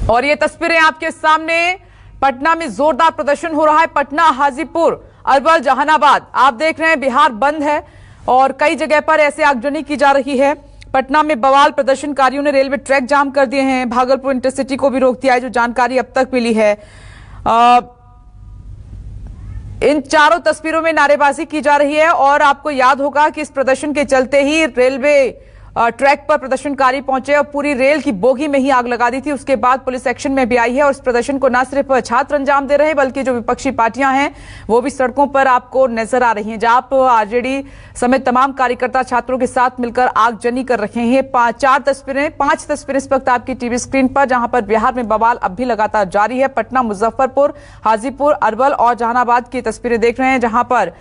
और ये तस्वीरें आपके सामने, पटना में जोरदार प्रदर्शन हो रहा है। पटना, हाजीपुर, अरवल, जहानाबाद, आप देख रहे हैं बिहार बंद है और कई जगह पर ऐसे आगजनी की जा रही है। पटना में बवाल, प्रदर्शनकारियों ने रेलवे ट्रैक जाम कर दिए हैं, भागलपुर इंटरसिटी को भी रोक दिया है, जो जानकारी अब तक मिली है। इन चारों तस्वीरों में नारेबाजी की जा रही है और आपको याद होगा कि इस प्रदर्शन के चलते ही रेलवे ट्रैक पर प्रदर्शनकारी पहुंचे और पूरी रेल की बोगी में ही आग लगा दी थी। उसके बाद पुलिस एक्शन में भी आई है और इस प्रदर्शन को न सिर्फ छात्र अंजाम दे रहे हैं बल्कि जो विपक्षी पार्टियां हैं वो भी सड़कों पर आपको नजर आ रही हैं, जहां पर आरजेडी समेत तमाम कार्यकर्ता छात्रों के साथ मिलकर आगजनी कर रहे हैं। पांच तस्वीरें इस वक्त आपकी टीवी स्क्रीन पर, जहां पर बिहार में बवाल अब भी लगातार जारी है। पटना, मुजफ्फरपुर, हाजीपुर, अरवल और जहानाबाद की तस्वीरें देख रहे हैं, जहां पर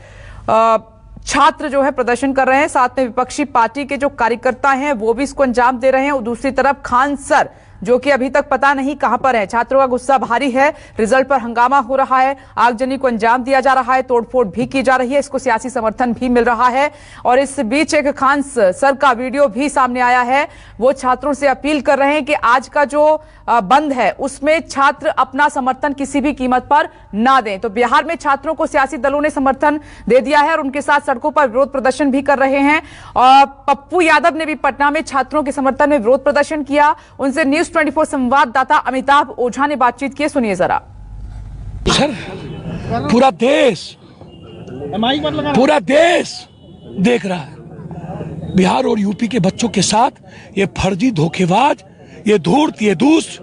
छात्र जो है प्रदर्शन कर रहे हैं, साथ में विपक्षी पार्टी के जो कार्यकर्ता हैं वो भी इसको अंजाम दे रहे हैं। और दूसरी तरफ खान सर, जो कि अभी तक पता नहीं कहां पर है। छात्रों का गुस्सा भारी है, रिजल्ट पर हंगामा हो रहा है, आगजनी को अंजाम दिया जा रहा है, तोड़फोड़ भी की जा रही है, इसको सियासी समर्थन भी मिल रहा है। और इस बीच एक खान सर का वीडियो भी सामने आया है। वो छात्रों से अपील कर रहे हैं कि आज का जो बंद है उसमें छात्र अपना समर्थन किसी भी कीमत पर ना दें। तो बिहार में छात्रों को सियासी दलों ने समर्थन दे दिया है और उनके साथ सड़कों पर विरोध प्रदर्शन भी कर रहे हैं। और पप्पू यादव ने भी पटना में छात्रों के समर्थन में विरोध प्रदर्शन किया। उनसे न्यूज 24 संवाददाता अमिताभ ओझा ने बातचीत की, सुनिए जरा। सर, पूरा देश देख रहा है बिहार और यूपी के बच्चों के साथ ये फर्जी धोखेबाज, ये धूर्त, ये दुष्ट,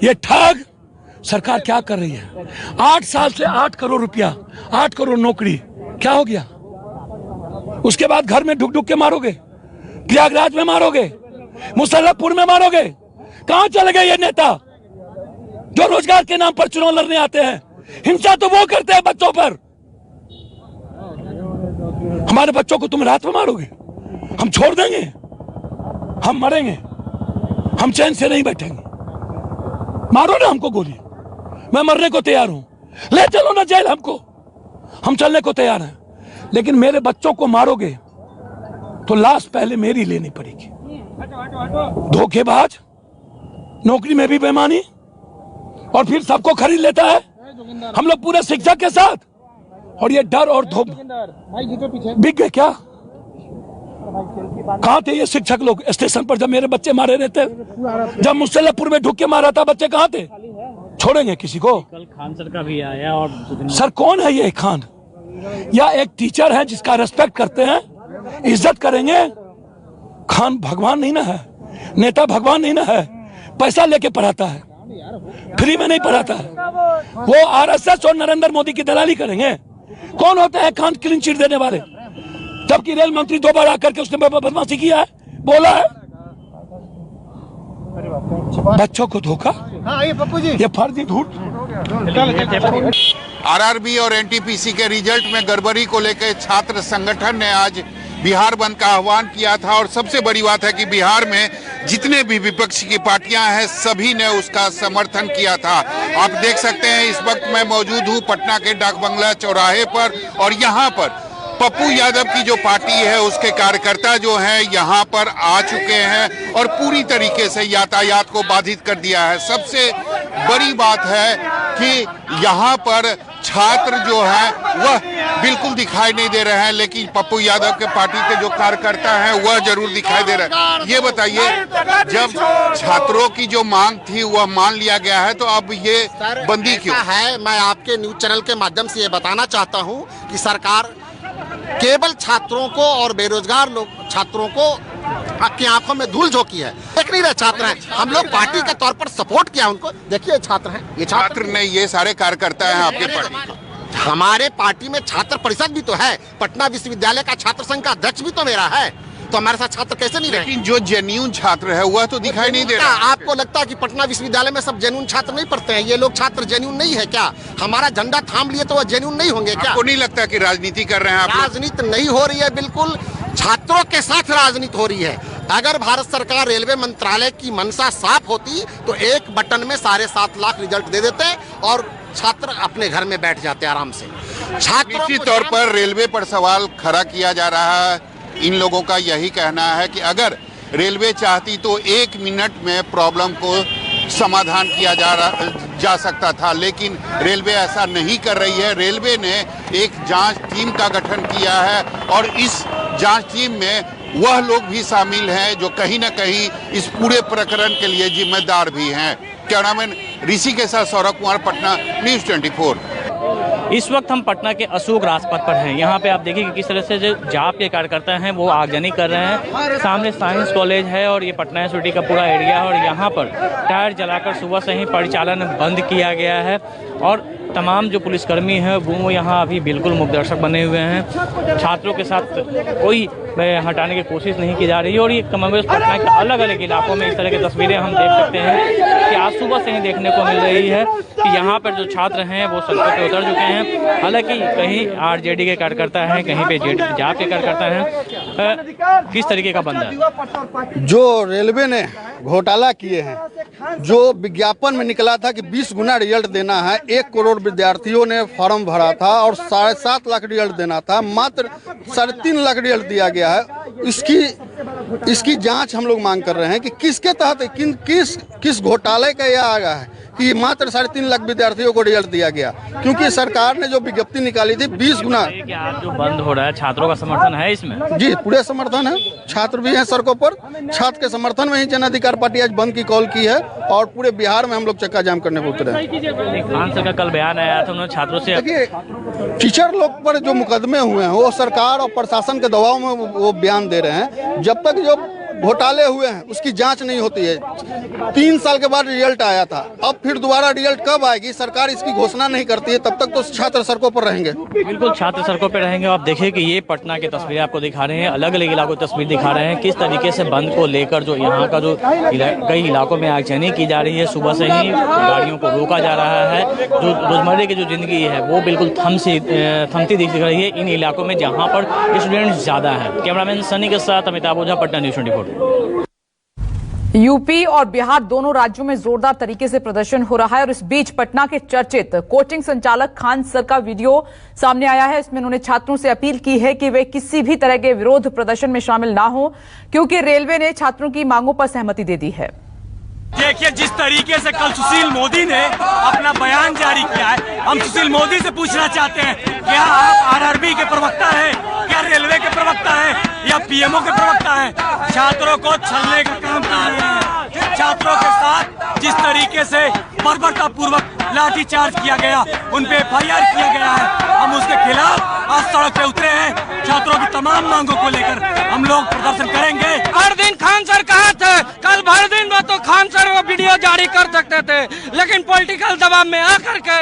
ये ठग सरकार क्या कर रही है। 8 साल से 8 करोड़ रुपया, 8 करोड़ नौकरी, क्या हो गया? उसके बाद घर में ढुक ढुक के मारोगे, प्रयागराज में मारोगे, मुजफ्फरपुर में मारोगे। कहां चले गए ये नेता जो रोजगार के नाम पर चुनाव लड़ने आते हैं? हिंसा तो वो करते हैं बच्चों पर। हमारे बच्चों को तुम रात में मारोगे, हम छोड़ देंगे? हम मरेंगे, हम चैन से नहीं बैठेंगे। मारो ना हमको गोली, मैं मरने को तैयार हूं, ले चलो ना जेल हमको, हम चलने को तैयार हैं। लेकिन मेरे बच्चों को मारोगे तो लाश पहले मेरी लेनी पड़ेगी। धोखेबाज, नौकरी में भी बेईमानी, और फिर सबको खरीद लेता है हम लोग पूरे शिक्षक के साथ। और ये डर और धोप बिक गए क्या? कहाँ थे ये शिक्षक लोग स्टेशन पर जब मेरे बच्चे मारे रहते? जब मुजफ्फरपुर में ढुक के मारा था, बच्चे कहाँ थे? छोड़ेंगे किसी को? कल खान सर का भी आया। और सर कौन है ये खान? या एक टीचर है जिसका रेस्पेक्ट करते हैं, इज्जत करेंगे? खान भगवान नहीं ना है, नेता भगवान नहीं ना है, पैसा लेके पढ़ाता है, फ्री में नहीं पढ़ाता है। वो आरएसएस और नरेंद्र मोदी की दलाली करेंगे। कौन होते हैं खान क्लीन चिट देने वाले? जबकि रेल मंत्री 2 बार आकर के उसने बदमाशी किया है, बोला है। बच्चों को धोखा, ये फर्जी झूठ। आरआरबी और एनटीपीसी के रिजल्ट में गड़बड़ी को लेकर छात्र संगठन ने आज बिहार बंद का आह्वान किया था। और सबसे बड़ी बात है कि बिहार में जितने भी विपक्ष की पार्टियां हैं सभी ने उसका समर्थन किया था। आप देख सकते हैं इस वक्त मैं मौजूद हूं पटना के डाक बंगला चौराहे पर, और यहां पर पप्पू यादव की जो पार्टी है उसके कार्यकर्ता जो हैं यहाँ पर आ चुके हैं और पूरी तरीके से यातायात को बाधित कर दिया है। सबसे बड़ी बात है कि यहाँ पर छात्र जो है वह बिल्कुल दिखाई नहीं दे रहे हैं, लेकिन पप्पू यादव के पार्टी के जो कार्यकर्ता हैं वह जरूर दिखाई दे रहे हैं। ये बताइए, जब छात्रों की जो मांग थी वह मान लिया गया है तो अब ये बंदी क्यों है? मैं आपके न्यूज चैनल के माध्यम से ये बताना चाहता हूँ कि सरकार केवल छात्रों को और बेरोजगार लोग छात्रों को आपकी आंखों में धूल झोंकी है। देख नहीं रहे छात्र हैं, हम लोग पार्टी के तौर पर सपोर्ट किया उनको। देखिए छात्र हैं, ये छात्र नहीं, ये सारे कार्यकर्ता हैं आपके पार्टी। हमारे पार्टी में छात्र परिषद भी तो है, पटना विश्वविद्यालय का छात्र संघ का अध्यक्ष भी तो मेरा है, तो हमारे साथ छात्र कैसे नहीं रहे? लेकिन जो जेन्युइन छात्र है वह तो दिखाई नहीं दे रहा। आपको लगता है कि पटना विश्वविद्यालय में सब जेन्युइन छात्र नहीं पढ़ते हैं? ये लोग छात्र जेन्युइन नहीं है क्या? हमारा झंडा थाम लिए तो वह जेन्युइन नहीं होंगे क्या? आपको नहीं लगता कि राजनीति कर रहे हैं आप? राजनीति नहीं हो रही है, बिल्कुल छात्रों के साथ राजनीति हो रही है। अगर भारत सरकार रेलवे मंत्रालय की मंशा साफ होती तो एक बटन में 7.5 लाख रिजल्ट दे देते और छात्र अपने घर में बैठ जाते आराम से। निश्चित तौर पर रेलवे पर सवाल खड़ा किया जा रहा है। इन लोगों का यही कहना है कि अगर रेलवे चाहती तो 1 मिनट में प्रॉब्लम को समाधान किया जा सकता था, लेकिन रेलवे ऐसा नहीं कर रही है। रेलवे ने एक जांच टीम का गठन किया है और इस जांच टीम में वह लोग भी शामिल हैं जो कहीं ना कहीं इस पूरे प्रकरण के लिए जिम्मेदार भी हैं। कैमरामैन ऋषि के साथ सौरभ कुमार, पटना, न्यूज़ 24। इस वक्त हम पटना के अशोक राजपथ पर हैं। यहाँ पे आप देखिए कि किस तरह से जो जाप के कार्यकर्ता हैं वो आगजनी कर रहे हैं। सामने साइंस कॉलेज है और ये पटना यूनिवर्सिटी का पूरा एरिया है और यहाँ पर टायर जलाकर सुबह से ही परिचालन बंद किया गया है और तमाम जो पुलिसकर्मी हैं वो यहाँ अभी बिल्कुल मूकदर्शक बने हुए हैं। छात्रों के साथ कोई हटाने की कोशिश नहीं की जा रही है और ये कमोबेश पटना के अलग अलग इलाकों में इस तरह की तस्वीरें हम देख सकते हैं कि आज सुबह से ही देखने को मिल रही है कि यहाँ पर जो छात्र हैं वो सड़कों पर उतर चुके हैं। हालांकि कहीं आरजेडी के कार्यकर्ता हैं, कहीं पे जाप के कार्यकर्ता हैं। किस तरीके का बंद है? जो रेलवे ने घोटाला किए हैं, जो विज्ञापन में निकला था कि 20 गुना रिजल्ट देना है, 1 करोड़ विद्यार्थियों ने फॉर्म भरा था और 7.5 लाख रिजल्ट देना था, मात्र 3.5 लाख रिजल्ट दिया गया है। इसकी जांच हम लोग मांग कर रहे हैं कि किसके तहत किस घोटाले का यह आ गया है कि मात्र 3.5 लाख विद्यार्थियों को रिजल्ट दिया गया, क्योंकि सरकार ने जो विज्ञप्ति निकाली थी 20 गुना। आज जो बंद हो रहा है, छात्रों का समर्थन है इसमें? जी, पूरे समर्थन है। छात्र भी हैं सड़कों पर। छात्र के समर्थन में ही जन अधिकार पार्टी आज बंद की कॉल की है और पूरे बिहार में हम लोग चक्का जाम करने को उतरे हैं। खान सर का कल बयान आया था, उन्होंने छात्रों से देखिए, टीचर लोग पर जो मुकदमे हुए हैं वो सरकार और प्रशासन के दबाव में वो बयान दे रहे हैं। जब तक जो घोटाले हुए हैं उसकी जांच नहीं होती है। 3 साल के बाद रिजल्ट आया था, अब फिर दोबारा रिजल्ट कब आएगी, सरकार इसकी घोषणा नहीं करती है, तब तक तो छात्र सड़कों पर रहेंगे। बिल्कुल, छात्र सड़कों पर रहेंगे। आप देखिए कि ये पटना की तस्वीरें आपको दिखा रहे हैं, अलग अलग इलाकों की तस्वीर दिखा रहे हैं किस तरीके से बंद को लेकर जो यहाँ का जो कई इलाकों में आगजनी की जा रही है। सुबह से ही गाड़ियों को रोका जा रहा है। जो रोजमर्रे की जो जिंदगी है वो बिल्कुल थमती दिख रही है इन इलाकों में जहाँ पर स्टूडेंट ज्यादा है। कैमरामैन सनी के साथ अमिताभ ओझा, पटना न्यूज़ 24। यूपी और बिहार दोनों राज्यों में जोरदार तरीके से प्रदर्शन हो रहा है और इस बीच पटना के चर्चित कोचिंग संचालक खान सर का वीडियो सामने आया है। इसमें उन्होंने छात्रों से अपील की है कि वे किसी भी तरह के विरोध प्रदर्शन में शामिल ना हो, क्योंकि रेलवे ने छात्रों की मांगों पर सहमति दे दी है। देखिए, जिस तरीके से कल सुशील मोदी ने अपना बयान जारी किया है, हम सुशील मोदी से पूछना चाहते हैं, क्या आप आरआरबी के प्रवक्ता हैं, क्या रेलवे के प्रवक्ता हैं या पीएमओ के प्रवक्ता हैं? छात्रों को छलने का काम कर रहे हैं। छात्रों के साथ जिस तरीके से बर्बरता पूर्वक लाठीचार्ज किया गया, उन पे FIR किया गया है, हम उसके खिलाफ आज सड़क पे उतरे हैं। छात्रों की तमाम मांगों को लेकर हम लोग प्रदर्शन करेंगे। हर दिन खान सर कहाँ थे? कल भर दिन में तो खान सर वो वीडियो जारी कर सकते थे, लेकिन पॉलिटिकल दबाव में आकर के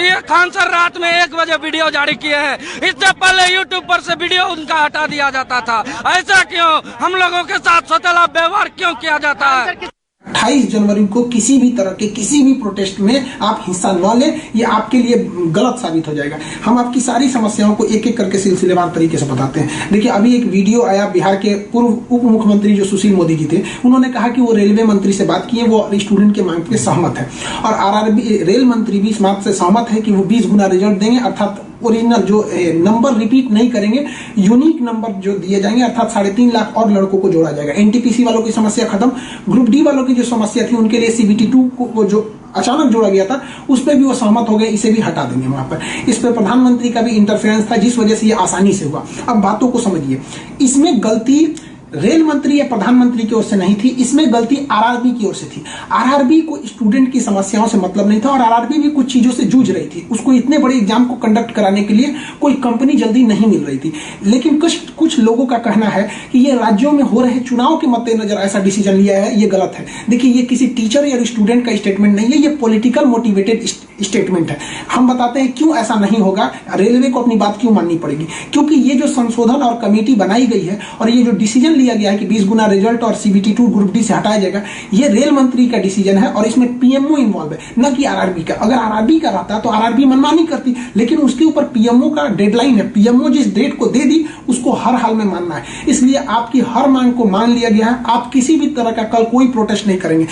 ये खान सर रात में 1 बजे वीडियो जारी किए हैं। इससे पहले यूट्यूब पर से वीडियो उनका हटा दिया जाता था। ऐसा क्यों? हम लोगों के साथ सौतेला व्यवहार क्यों किया जाता है? 28 जनवरी को किसी भी तरह के किसी भी प्रोटेस्ट में आप हिस्सा न लें, ये आपके लिए गलत साबित हो जाएगा। हम आपकी सारी समस्याओं को एक एक करके सिलसिलेवार तरीके से बताते हैं। देखिए, अभी एक वीडियो आया, बिहार के पूर्व उप मुख्यमंत्री जो सुशील मोदी जी थे, उन्होंने कहा कि वो रेलवे मंत्री से बात किए, वो स्टूडेंट के मांग पे सहमत है और आरआरबी रेल मंत्री भी इस बात से सहमत है कि वो 20 गुना रिजल्ट देंगे, अर्थात ओरिजिनल जो नंबर रिपीट नहीं करेंगे, यूनिक नंबर जो दिए जाएंगे, अर्थात 3.5 लाख और लड़कों को जोड़ा जाएगा। एनटीपीसी वालों की समस्या खत्म। ग्रुप डी वालों की जो समस्या थी उनके लिए CBT2 को जो अचानक जोड़ा गया था उस पर भी वो सहमत हो गए, इसे भी हटा देंगे वहां पर। इस पर प्रधानमंत्री का भी इंटरफेरेंस था, जिस वजह से ये आसानी से हुआ। अब बातों को समझिए, इसमें गलती रेल मंत्री या प्रधानमंत्री की ओर से नहीं थी, इसमें गलती आरआरबी की ओर से थी। आरआरबी को स्टूडेंट की समस्याओं से मतलब नहीं था और आरआरबी भी कुछ चीजों से जूझ रही थी। उसको इतने बड़े एग्जाम को कंडक्ट कराने के लिए कोई कंपनी जल्दी नहीं मिल रही थी। लेकिन कुछ लोगों का कहना है कि ये राज्यों में हो रहे चुनाव के मद्देनजर ऐसा डिसीजन लिया है, ये गलत है। देखिए, ये किसी टीचर या स्टूडेंट का स्टेटमेंट नहीं है, ये पॉलिटिकल मोटिवेटेड स्टेटमेंट है। हम बताते हैं क्यों ऐसा नहीं होगा, रेलवे को अपनी बात क्यों माननी पड़ेगी। क्योंकि ये जो संशोधन और कमेटी बनाई गई है और ये जो डिसीजन लिया गया है कि 20 गुना रिजल्ट और CBT2 ग्रुप डी से हटाया जाएगा, ये रेल मंत्री का डिसीजन है और इसमें पीएमओ इन्वॉल्व है, न कि आरआरबी का। अगर आरआरबी का रहता तो आरआरबी मनमानी करती, लेकिन उसके ऊपर पीएमओ का डेडलाइन है। पीएमओ जिस डेट को दे दी उसको हर हाल में मानना है, इसलिए आपकी हर मांग को मान लिया गया है। आप किसी भी तरह का कल कोई प्रोटेस्ट नहीं करेंगे।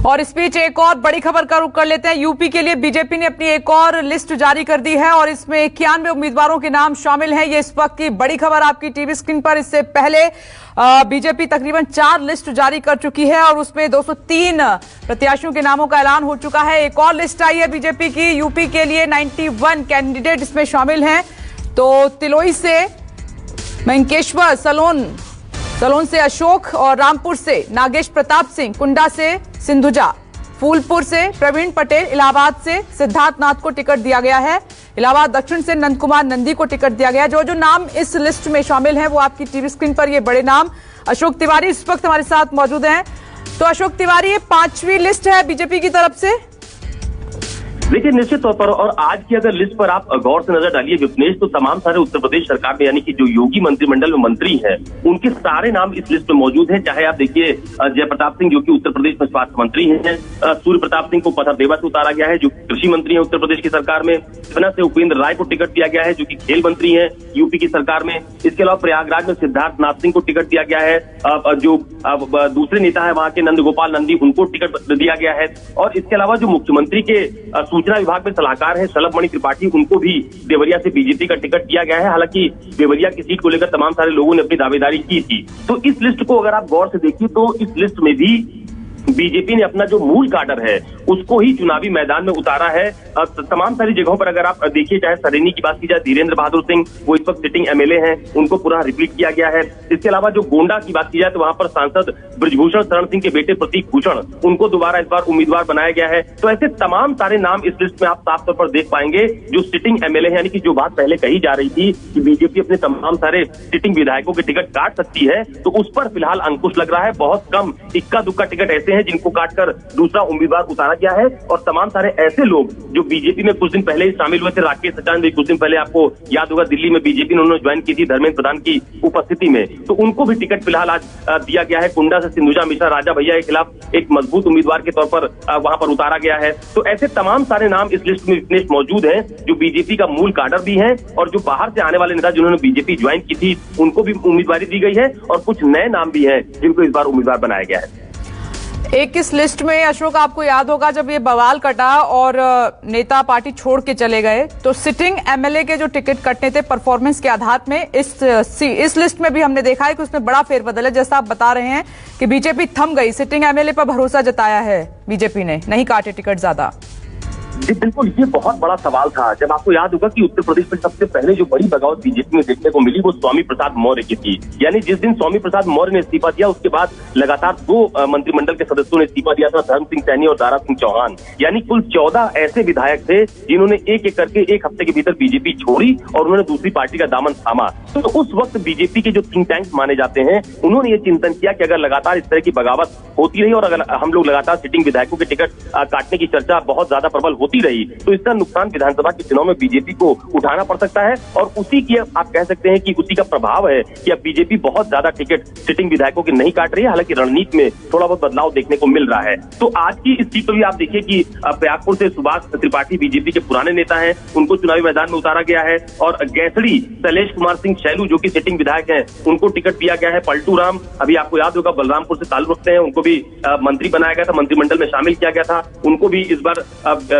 और इस बीच एक और बड़ी खबर का रुख कर लेते हैं। यूपी के लिए बीजेपी ने अपनी एक और लिस्ट जारी कर दी है और इसमें 91 उम्मीदवारों के नाम शामिल हैं। ये इस वक्त की बड़ी खबर आपकी टीवी स्क्रीन पर। इससे पहले बीजेपी तकरीबन 4 लिस्ट जारी कर चुकी है और उसमें 203 प्रत्याशियों के नामों का ऐलान हो चुका है। एक और लिस्ट आई है बीजेपी की। यूपी के लिए 91 कैंडिडेट इसमें शामिल हैं। तो तिलोई से मंकेश्वर, सलोन से अशोक और रामपुर से नागेश प्रताप सिंह, कुंडा से सिंधुजा, फूलपुर से प्रवीण पटेल, इलाहाबाद से सिद्धार्थ नाथ को टिकट दिया गया है। इलाहाबाद दक्षिण से नंद कुमार नंदी को टिकट दिया गया है। जो नाम इस लिस्ट में शामिल हैं वो आपकी टीवी स्क्रीन पर ये बड़े नाम। अशोक तिवारी इस वक्त हमारे साथ मौजूद हैं। तो अशोक तिवारी, ये 5वीं लिस्ट है बीजेपी की तरफ से। देखिए, निश्चित तौर पर और आज की अगर लिस्ट पर आप गौर से नजर डालिए विपनेश, तो तमाम सारे उत्तर प्रदेश सरकार में यानी कि जो योगी मंत्रिमंडल में मंत्री हैं उनके सारे नाम इस लिस्ट में मौजूद हैं। चाहे आप देखिए जयप्रताप सिंह जो कि उत्तर प्रदेश में स्वास्थ्य मंत्री हैं, सूर्य प्रताप सिंह को पथरदेवा से उतारा गया है जो कृषि मंत्री है उत्तर प्रदेश की सरकार में। सतना से उपेंद्र राय को टिकट दिया गया है जो कि खेल मंत्री है यूपी की सरकार में। इसके अलावा प्रयागराज में सिद्धार्थ नाथ सिंह को टिकट दिया गया है। जो दूसरे नेता है वहां के नंद गोपाल नंदी, उनको टिकट दिया गया है। और इसके अलावा जो मुख्यमंत्री के सूचना विभाग में सलाहकार है शलभ मणि त्रिपाठी, उनको भी देवरिया से बीजेपी का टिकट दिया गया है। हालांकि देवरिया की सीट को लेकर तमाम सारे लोगों ने अपनी दावेदारी की थी। तो इस लिस्ट को अगर आप गौर से देखिए तो इस लिस्ट में भी बीजेपी ने अपना जो मूल काडर है उसको ही चुनावी मैदान में उतारा है। तमाम सारी जगहों पर अगर आप देखिए, चाहे सरेनी की बात की जाए, धीरेन्द्र बहादुर सिंह वो इस वक्त सिटिंग एमएलए हैं, उनको पूरा रिपीट किया गया है। इसके अलावा जो गोंडा की बात की जाए तो वहां पर सांसद ब्रजभूषण शरण सिंह के बेटे प्रतीक भूषण, उनको दोबारा इस बार उम्मीदवार बनाया गया है। तो ऐसे तमाम सारे नाम इस लिस्ट में आप साफ तौर पर देख पाएंगे जो सिटिंग एमएलए है। यानी कि जो बात पहले कही जा रही थी कि बीजेपी अपने तमाम सारे सिटिंग विधायकों के टिकट काट सकती है, तो उस पर फिलहाल अंकुश लग रहा है। बहुत कम इक्का दुक्का टिकट ऐसे हैं जिनको काटकर दूसरा उम्मीदवार उतारा गया है। और तमाम सारे ऐसे लोग जो बीजेपी में कुछ दिन पहले ही शामिल हुए थे, राकेश सचान कुछ दिन पहले आपको याद होगा दिल्ली में बीजेपी ने उन्होंने ज्वाइन की थी धर्मेंद्र प्रधान की उपस्थिति में, तो उनको भी टिकट फिलहाल आज दिया गया है। कुंडा से सिंधुजा मिश्रा राजा भैया के खिलाफ एक मजबूत उम्मीदवार के तौर पर वहां पर उतारा गया है। तो ऐसे तमाम सारे नाम इस लिस्ट में मौजूद हैं जो बीजेपी का मूल काडर भी है और जो बाहर से आने वाले नेता जिन्होंने बीजेपी ज्वाइन की थी उनको भी उम्मीदवारी दी गई है और कुछ नए नाम भी हैं जिनको इस बार उम्मीदवार बनाया गया है। एक इस लिस्ट में अशोक, आपको याद होगा जब ये बवाल कटा और नेता पार्टी छोड़ के चले गए तो सिटिंग एमएलए के जो टिकट कटने थे परफॉर्मेंस के आधार में, इस लिस्ट में भी हमने देखा है कि उसमें बड़ा फेरबदल है। जैसा आप बता रहे हैं कि बीजेपी थम गई, सिटिंग एमएलए पर भरोसा जताया है बीजेपी ने, नहीं काटे टिकट ज्यादा। जी बिल्कुल, ये बहुत बड़ा सवाल था। जब आपको याद होगा कि उत्तर प्रदेश में सबसे पहले जो बड़ी बगावत बीजेपी में देखने को मिली वो स्वामी प्रसाद मौर्य की थी। यानी जिस दिन स्वामी प्रसाद मौर्य ने इस्तीफा दिया उसके बाद लगातार 2 मंत्रिमंडल के सदस्यों ने इस्तीफा दिया था, धर्म सिंह सैनी और दारा सिंह चौहान। यानी कुल 14 ऐसे विधायक थे जिन्होंने एक एक करके 1 हफ्ते के भीतर बीजेपी छोड़ी और उन्होंने दूसरी पार्टी का दामन थामा। तो उस वक्त बीजेपी के जो थिंक टैंक माने जाते हैं उन्होंने ये चिंतन किया कि अगर लगातार इस तरह की बगावत होती रही और अगर हम लोग लगातार सिटिंग विधायकों के टिकट काटने की चर्चा बहुत ज्यादा प्रबल होती रही तो इसका नुकसान विधानसभा के चुनाव में बीजेपी को उठाना पड़ सकता है। और उसी की आप कह सकते हैं कि उसी का प्रभाव है कि अब बीजेपी बहुत ज्यादा टिकट सिटिंग विधायकों के नहीं काट रही है। हालांकि रणनीति में थोड़ा बहुत बदलाव देखने को मिल रहा है। तो आज की इस सीट पर भी आप देखिए कि प्रयागपुर से सुभाष त्रिपाठी बीजेपी के पुराने नेता हैं, उनको चुनावी मैदान में उतारा गया है। और गैसड़ी शैलेश कुमार सिंह शैलू जो कि सिटिंग विधायक हैं, उनको टिकट दिया गया है। पलटू राम, अभी आपको याद होगा बलरामपुर से ताल्लुक रखते हैं, उनको भी मंत्री बनाया गया था, मंत्रिमंडल में शामिल किया गया था, उनको भी इस बार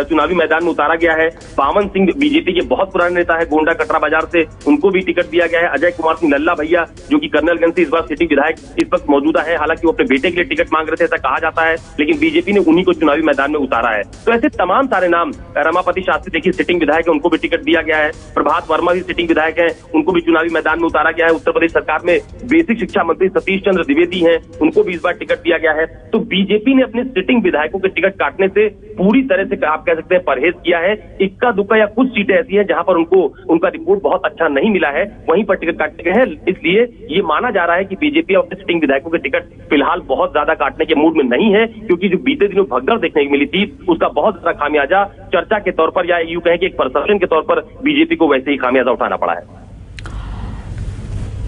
चुनावी मैदान में उतारा गया है। पावन सिंह बीजेपी के बहुत पुराने नेता है गोंडा कटरा बाजार से, उनको भी टिकट दिया गया है। अजय कुमार सिंह लल्ला भैया जो कि कर्नलगंज से इस बार सिटिंग विधायक इस वक्त मौजूदा है। हालांकि वो अपने बेटे के लिए टिकट मांग रहे थे ऐसा कहा जाता है, लेकिन बीजेपी ने उन्हीं को चुनावी मैदान में उतारा है। तो ऐसे तमाम सारे नाम, रमापति शास्त्री देखिए सिटिंग विधायक है, उनको भी टिकट दिया गया है। प्रभात वर्मा भी सिटिंग विधायक है, उनको भी चुनावी मैदान में उतारा गया है। उत्तर प्रदेश सरकार में बेसिक शिक्षा मंत्री सतीश चंद्र द्विवेदी हैं, उनको भी इस बार टिकट दिया गया है। तो बीजेपी ने अपने सिटिंग विधायकों के टिकट काटने से पूरी तरह से आप कह सकते हैं परहेज किया है। इक्का दुक्का या कुछ सीटें ऐसी हैं जहां पर उनका रिपोर्ट बहुत अच्छा नहीं मिला है, वहीं पर टिकट काटे गए हैं। इसलिए ये माना जा रहा है कि बीजेपी अपने सिटिंग विधायकों के टिकट फिलहाल बहुत ज्यादा काटने के मूड में नहीं है, क्योंकि जो बीते दिनों भगदड़ देखने को मिली थी उसका बहुत ज्यादा खामियाजा चर्चा के तौर पर या यूं कहें कि एक परसेप्शन के तौर पर बीजेपी को वैसे ही खामियाजा उठाना पड़ा है।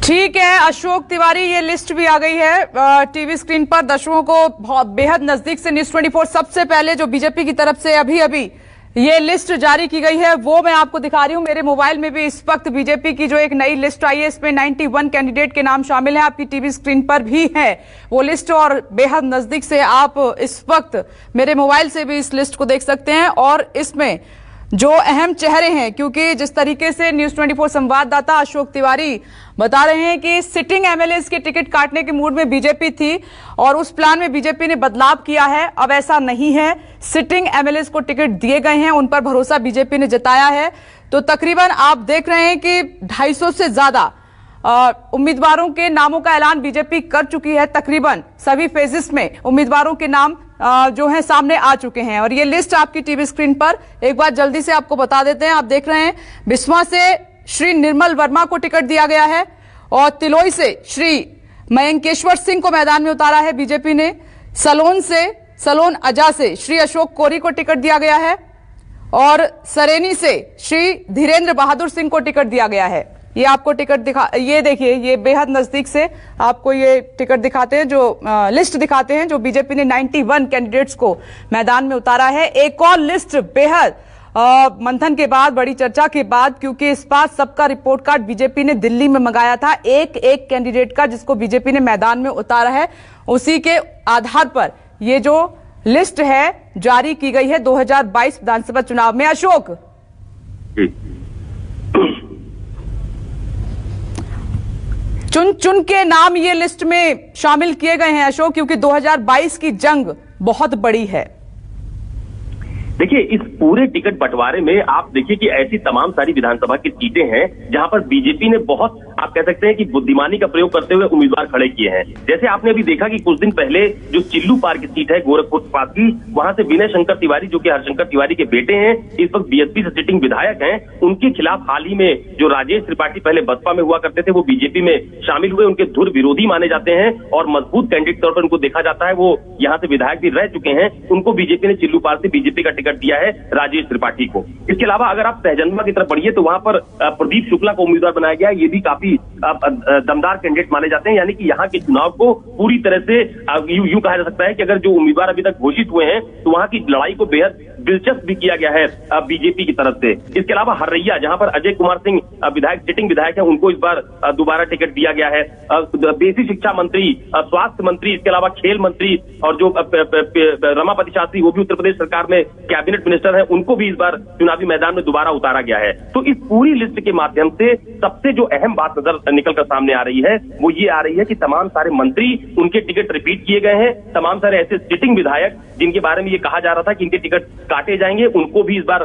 ठीक है अशोक तिवारी, ये लिस्ट भी आ गई है टीवी स्क्रीन पर दर्शकों को बेहद नजदीक से। न्यूज़ 24 सबसे पहले जो बीजेपी की तरफ से अभी ये लिस्ट जारी की गई है वो मैं आपको दिखा रही हूं। मेरे मोबाइल में भी इस वक्त बीजेपी की जो एक नई लिस्ट आई है, इसमें 91 कैंडिडेट के नाम शामिल हैं। आपकी टीवी स्क्रीन पर भी है वो लिस्ट और बेहद नजदीक से आप इस वक्त मेरे मोबाइल से भी इस लिस्ट को देख सकते हैं। और इसमें जो अहम चेहरे हैं, क्योंकि जिस तरीके से न्यूज 24 संवाददाता अशोक तिवारी बता रहे हैं कि सिटिंग एमएलएस के टिकट काटने के मूड में बीजेपी थी और उस प्लान में बीजेपी ने बदलाव किया है। अब ऐसा नहीं है, सिटिंग एमएलएस को टिकट दिए गए हैं, उन पर भरोसा बीजेपी ने जताया है। तो तकरीबन आप देख रहे हैं कि 250 से ज्यादा उम्मीदवारों के नामों का ऐलान बीजेपी कर चुकी है। तकरीबन सभी फेजेस में उम्मीदवारों के नाम जो है सामने आ चुके हैं और ये लिस्ट आपकी टीवी स्क्रीन पर एक बार जल्दी से आपको बता देते हैं। आप देख रहे हैं बिस्वा से श्री निर्मल वर्मा को टिकट दिया गया है और तिलोई से श्री मयंकेश्वर सिंह को मैदान में उतारा है बीजेपी ने। सलोन अजा से श्री अशोक कोरी को टिकट दिया गया है और सरेनी से श्री धीरेन्द्र बहादुर सिंह को टिकट दिया गया है। ये आपको टिकट ये देखिए, ये बेहद नजदीक से आपको ये टिकट दिखाते हैं, जो लिस्ट दिखाते हैं जो बीजेपी ने 91 कैंडिडेट्स को मैदान में उतारा है। एक और लिस्ट बेहद मंथन के बाद, बड़ी चर्चा के बाद, क्योंकि इस बार सबका रिपोर्ट कार्ड बीजेपी ने दिल्ली में मंगाया था, एक कैंडिडेट का जिसको बीजेपी ने मैदान में उतारा है, उसी के आधार पर ये जो लिस्ट है जारी की गई है 2022 विधानसभा चुनाव में। अशोक, चुन के नाम ये लिस्ट में शामिल किए गए हैं अशोक, क्योंकि 2022 की जंग बहुत बड़ी है। देखिए, इस पूरे टिकट बंटवारे में आप देखिए कि ऐसी तमाम सारी विधानसभा की सीटें हैं जहां पर बीजेपी ने बहुत, आप कह सकते हैं कि बुद्धिमानी का प्रयोग करते हुए उम्मीदवार खड़े किए हैं। जैसे आपने अभी देखा कि कुछ दिन पहले जो चिल्लू पार की सीट है गोरखपुर पास की, वहां से विनय शंकर तिवारी जो कि हरशंकर तिवारी के बेटे हैं, इस वक्त बीएसपी से सिटिंग विधायक हैं, उनके खिलाफ हाल ही में जो राजेश त्रिपाठी पहले बसपा में हुआ करते थे वो बीजेपी में शामिल हुए, उनके धुर विरोधी माने जाते हैं और मजबूत कैंडिडेट तौर पर उनको देखा जाता है। वो यहाँ से विधायक भी रह चुके हैं, उनको बीजेपी ने चिल्लू पार से बीजेपी का टिकट दिया है राजेश त्रिपाठी को। इसके अलावा अगर आप सहजनवा की तरफ बढ़िए तो वहां पर प्रदीप शुक्ला को उम्मीदवार बनाया गया है। ये भी काफी दमदार कैंडिडेट माने जाते हैं, यानी कि यहाँ के चुनाव को पूरी तरह से यूं कहा जा सकता है कि अगर जो उम्मीदवार अभी तक घोषित हुए हैं तो वहां की लड़ाई को बेहद दिलचस्प भी किया गया है बीजेपी की तरफ से। इसके अलावा हर्रैया, जहां पर अजय कुमार सिंह विधायक सिटिंग विधायक है, उनको इस बार दोबारा टिकट दिया गया है। बेसिक शिक्षा मंत्री, स्वास्थ्य मंत्री, इसके अलावा खेल मंत्री और जो रमापति शास्त्री वो भी उत्तर प्रदेश सरकार में कैबिनेट मिनिस्टर है, उनको भी इस बार चुनावी मैदान में दोबारा उतारा गया है। तो इस पूरी लिस्ट के माध्यम से सबसे जो अहम बात नजर निकलकर सामने आ रही है वो ये आ रही है कि तमाम सारे मंत्री, उनके टिकट रिपीट किए गए हैं। तमाम सारे ऐसे सिटिंग विधायक जिनके बारे में ये कहा जा रहा था कि इनके टिकट काटे जाएंगे, उनको भी इस बार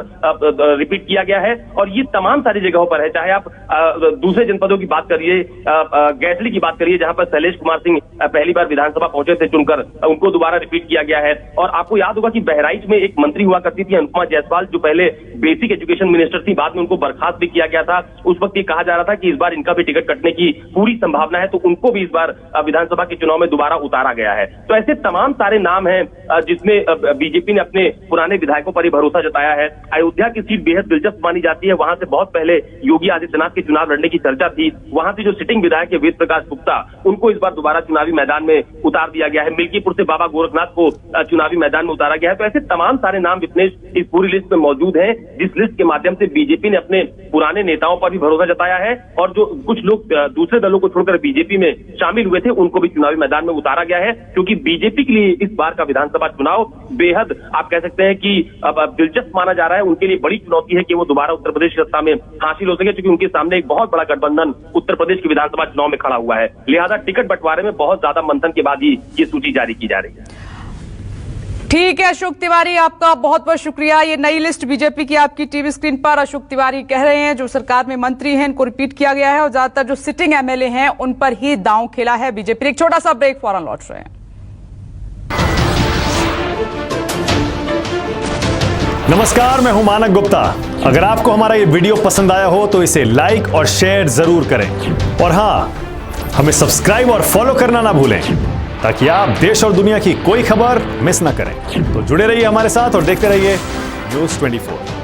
रिपीट किया गया है। और ये तमाम सारी जगहों पर है, चाहे आप दूसरे जनपदों की बात करिए, गैसली की बात करिए जहां पर शैलेश कुमार सिंह पहली बार विधानसभा पहुंचे थे चुनकर, उनको दोबारा रिपीट किया गया है। और आपको याद होगा कि बहराइच में एक मंत्री हुआ करती थी अनुपमा जायसवाल, जो पहले बेसिक एजुकेशन मिनिस्टर थी, बाद में उनको बर्खास्त भी किया गया था। उस वक्त ये कहा जा रहा था कि इस बार इनका भी टिकट कटने की पूरी संभावना है, तो उनको भी इस बार विधानसभा के चुनाव में दोबारा उतारा गया है। तो ऐसे तमाम सारे नाम हैं जिसमें बीजेपी ने अपने पुराने विधायकों पर ही भरोसा जताया है। अयोध्या की सीट बेहद दिलचस्प मानी जाती है, वहां से बहुत पहले योगी आदित्यनाथ के चुनाव लड़ने की चर्चा थी। वहां से जो सिटिंग विधायक है वेद प्रकाश गुप्ता, उनको इस बार दोबारा चुनावी मैदान में उतार दिया गया है। मिल्कीपुर से बाबा गोरखनाथ को चुनावी मैदान में उतारा गया है। तो ऐसे तमाम सारे नाम विपनेश इस पूरी लिस्ट में मौजूद हैं, जिस लिस्ट के माध्यम से बीजेपी ने अपने पुराने नेताओं पर भी भरोसा जताया है और जो कुछ लोग दूसरे दलों को छोड़कर बीजेपी में शामिल हुए थे उनको भी चुनावी मैदान में उतारा गया है। क्योंकि बीजेपी के लिए इस बार का विधानसभा चुनाव बेहद, आप कह सकते हैं कि दिलचस्प माना जा रहा है। उनके लिए बड़ी चुनौती है कि वो दोबारा उत्तर प्रदेश की सत्ता में हासिल हो सके, क्योंकि उनके सामने एक बहुत बड़ा गठबंधन उत्तर प्रदेश के विधानसभा चुनाव में खड़ा हुआ है। लिहाजा टिकट बंटवारे में बहुत ज्यादा मंथन के बाद ही ये सूची जारी की जा रही है। ठीक है अशोक तिवारी, आपका बहुत बहुत शुक्रिया। ये नई लिस्ट बीजेपी की आपकी टीवी स्क्रीन पर अशोक तिवारी कह रहे हैं, जो सरकार में मंत्री हैं इनको रिपीट किया गया है और ज्यादातर जो सिटिंग एमएलए हैं उन पर ही दांव खेला है बीजेपी। एक छोटा सा ब्रेक, फौरन लौट रहे हैं। नमस्कार, मैं हूं मानक गुप्ता। अगर आपको हमारा ये वीडियो पसंद आया हो तो इसे लाइक और शेयर जरूर करें और हां, हमें सब्सक्राइब और फॉलो करना ना भूलें ताकि आप देश और दुनिया की कोई खबर मिस ना करें। तो जुड़े रहिए हमारे साथ और देखते रहिए न्यूज़ 24।